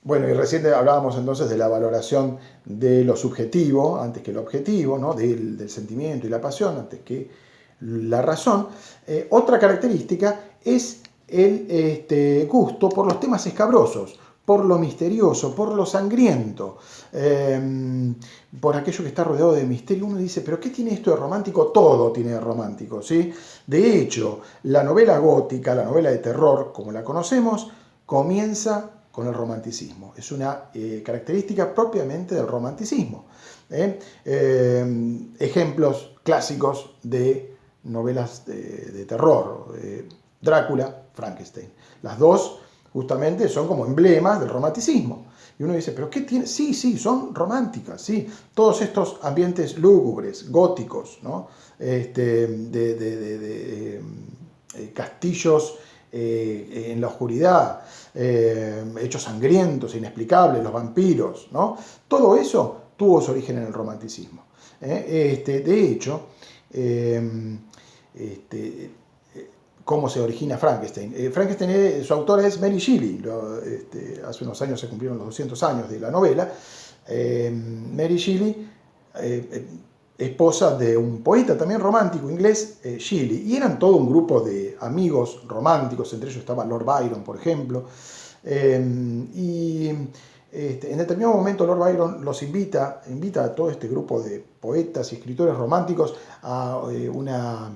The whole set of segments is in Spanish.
Bueno, y recién hablábamos entonces de la valoración de lo subjetivo antes que lo objetivo, ¿no? Del sentimiento y la pasión antes que la razón. Otra característica es el gusto por los temas escabrosos, por lo misterioso, por lo sangriento, por aquello que está rodeado de misterio. Uno dice, pero ¿qué tiene esto de romántico? Todo tiene de romántico, ¿sí? De hecho, la novela gótica, la novela de terror, como la conocemos, comienza con el romanticismo. Es una característica propiamente del romanticismo. Ejemplos clásicos de novelas de terror. Drácula, Frankenstein. Las dos justamente son como emblemas del romanticismo. Y uno dice, ¿pero qué tiene? Sí, sí, son románticas, sí. Todos estos ambientes lúgubres, góticos, ¿no? Castillos en la oscuridad, hechos sangrientos, inexplicables, los vampiros, ¿no? Todo eso tuvo su origen en el romanticismo. De hecho, este, cómo se origina Frankenstein. Frankenstein, su autora es Mary Shelley. Hace unos años se cumplieron los 200 años de la novela. Mary Shelley, esposa de un poeta también romántico inglés, Shelley, y eran todo un grupo de amigos románticos, entre ellos estaba Lord Byron, por ejemplo, y en determinado momento Lord Byron los invita a todo este grupo de poetas y escritores románticos a una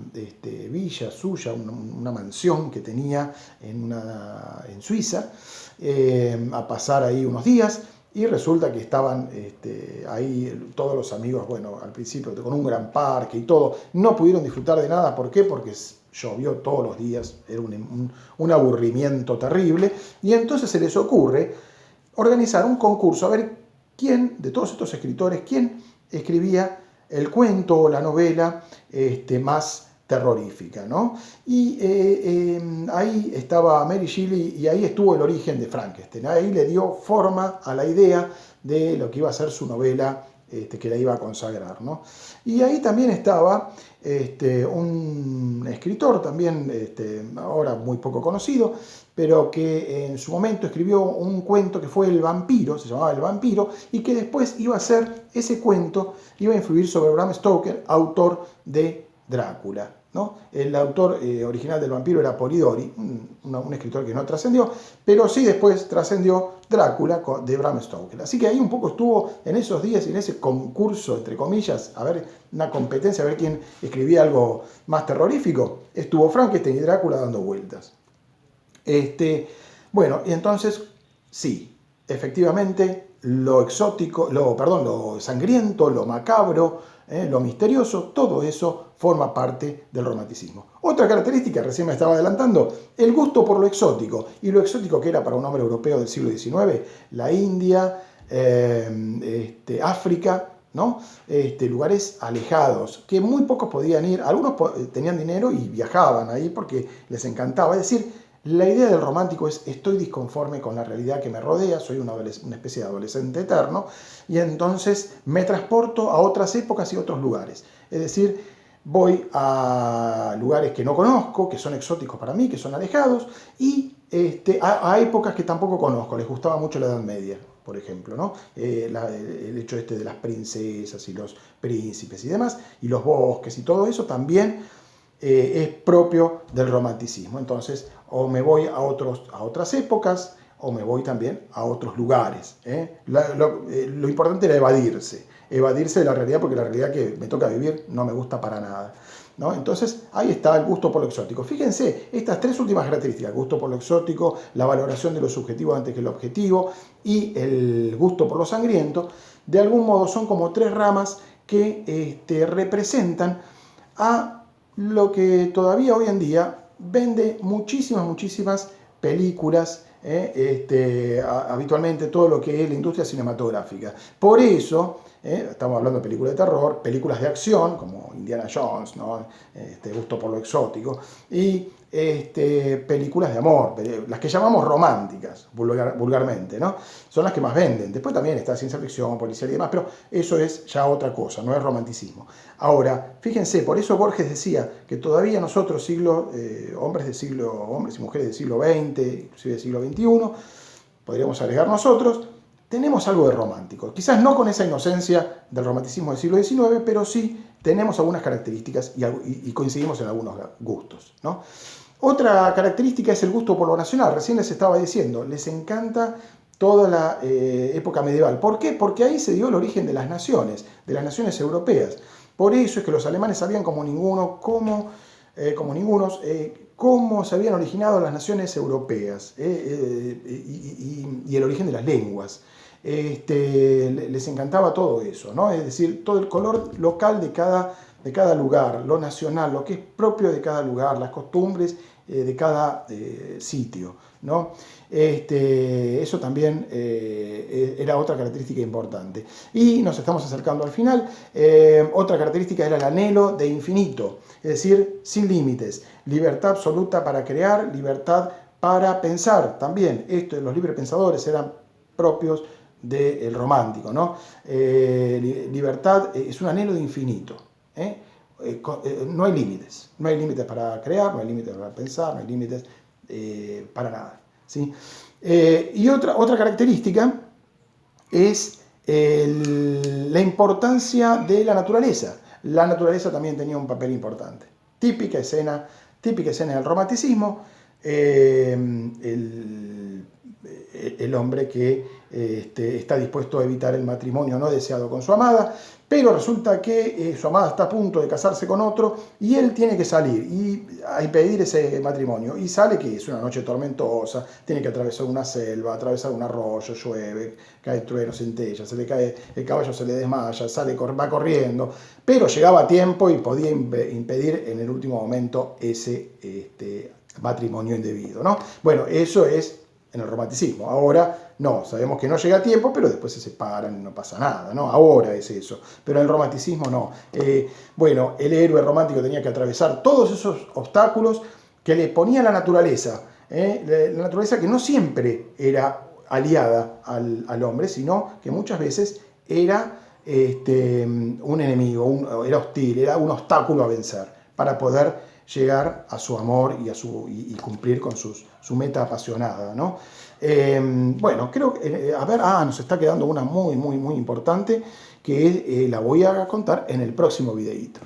villa suya, una mansión que tenía en Suiza, a pasar ahí unos días. Y resulta que estaban ahí todos los amigos, bueno, al principio con un gran parque y todo. No pudieron disfrutar de nada. ¿Por qué? Porque llovió todos los días. Era un aburrimiento terrible. Y entonces se les ocurre organizar un concurso a ver quién, de todos estos escritores, quién escribía el cuento o la novela más terrorífica, ¿no? Y ahí estaba Mary Shelley y ahí estuvo el origen de Frankenstein. Ahí le dio forma a la idea de lo que iba a ser su novela que la iba a consagrar, ¿no? Y ahí también estaba un escritor también, ahora muy poco conocido, pero que en su momento escribió un cuento que fue El vampiro, se llamaba El vampiro, y que después iba a ser, ese cuento iba a influir sobre Bram Stoker, autor de Drácula, ¿no? El autor original del vampiro era Polidori, un escritor que no trascendió, pero sí después trascendió Drácula de Bram Stoker. Así que ahí un poco estuvo en esos días, en ese concurso, entre comillas, a ver, una competencia, a ver quién escribía algo más terrorífico, estuvo Frankenstein y Drácula dando vueltas. Bueno, y entonces, sí, efectivamente, lo exótico, lo sangriento, lo macabro, lo misterioso, todo eso forma parte del romanticismo. Otra característica, recién me estaba adelantando, el gusto por lo exótico. Y lo exótico que era para un hombre europeo del siglo XIX, la India, África, ¿no? Lugares alejados, que muy pocos podían ir, algunos tenían dinero y viajaban ahí porque les encantaba. Es decir, la idea del romántico es estoy disconforme con la realidad que me rodea, soy una especie de adolescente eterno, y entonces me transporto a otras épocas y otros lugares. Es decir, voy a lugares que no conozco, que son exóticos para mí, que son alejados, y a épocas que tampoco conozco. Les gustaba mucho la Edad Media, por ejemplo, ¿no? El hecho de las princesas y los príncipes y demás, y los bosques y todo eso también es propio del romanticismo. Entonces, o me voy a otras épocas, o me voy también a otros lugares. Lo importante era evadirse de la realidad, porque la realidad que me toca vivir no me gusta para nada, ¿no? Entonces, ahí está el gusto por lo exótico. Fíjense, estas tres últimas características, el gusto por lo exótico, la valoración de lo subjetivo antes que lo objetivo y el gusto por lo sangriento, de algún modo son como tres ramas que representan a lo que todavía hoy en día vende muchísimas películas, habitualmente todo lo que es la industria cinematográfica. Por eso, estamos hablando de películas de terror, películas de acción, como Indiana Jones, ¿no? Gusto por lo exótico, y películas de amor, las que llamamos románticas, vulgarmente, ¿no? Son las que más venden. Después también está ciencia ficción, policial y demás, pero eso es ya otra cosa, no es romanticismo. Ahora, fíjense, por eso Borges decía que todavía nosotros, hombres y mujeres del siglo XX, inclusive del siglo XXI, podríamos agregar nosotros, tenemos algo de romántico. Quizás no con esa inocencia del romanticismo del siglo XIX, pero sí tenemos algunas características y coincidimos en algunos gustos, ¿no? Otra característica es el gusto por lo nacional. Recién les estaba diciendo, les encanta toda la época medieval. ¿Por qué? Porque ahí se dio el origen de las naciones europeas. Por eso es que los alemanes sabían como ningunos cómo se habían originado las naciones europeas y el origen de las lenguas. Les encantaba todo eso, ¿no? Es decir, todo el color local de cada lugar, lo nacional, lo que es propio de cada lugar, las costumbres de cada sitio, ¿no? Eso también era otra característica importante. Y nos estamos acercando al final. Otra característica era el anhelo de infinito, es decir, sin límites, libertad absoluta para crear, libertad para pensar. También los libres pensadores eran propios del romántico, ¿no? Libertad es un anhelo de infinito. No hay límites para crear, no hay límites para pensar, no hay límites para nada, ¿sí? Y otra característica es la importancia de la naturaleza. La naturaleza también tenía un papel importante. Típica escena del romanticismo, el hombre que está dispuesto a evitar el matrimonio no deseado con su amada, pero resulta que su amada está a punto de casarse con otro y él tiene que salir a impedir ese matrimonio. Y sale que es una noche tormentosa, tiene que atravesar una selva, atravesar un arroyo, llueve, cae trueno, centella, se le cae, el caballo se le desmaya, va corriendo, pero llegaba a tiempo y podía impedir en el último momento ese matrimonio indebido, ¿no? Bueno, eso es en el romanticismo. Ahora no, sabemos que no llega a tiempo, pero después se separan y no pasa nada, ¿no? Ahora es eso, pero en el romanticismo no. Bueno, el héroe romántico tenía que atravesar todos esos obstáculos que le ponía la naturaleza, la naturaleza que no siempre era aliada al hombre, sino que muchas veces era un enemigo, era hostil, era un obstáculo a vencer para poder llegar a su amor y cumplir con su meta apasionada, ¿no? Bueno, creo que, nos está quedando una muy, muy, muy importante que la voy a contar en el próximo videíto.